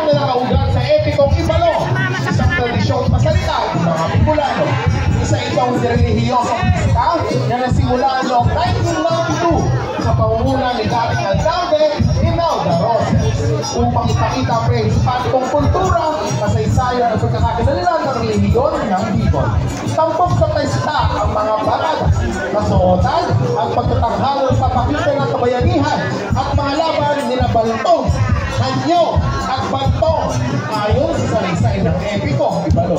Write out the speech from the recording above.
na nakaugat sa epikong Ibalo, isang tradisyong pasalita ng mga Bicolano. Isa itong relihiyosong pista na nasimula noong 1992 sa pangunguna ni dating alcalde Inalda Roses upang ipakita ang pre-hispanic kultura, kasaysayan at pagkakakilanlan ng relihiyon ng Bicol. Tampok sa pesta ang mga barada, kasuotan, ang pagtatanghal sa pakita ng kabayanihan at mga laban nila Baltong, Hanyo at Bantong ayon sa salaysay ng epikong Ibalo.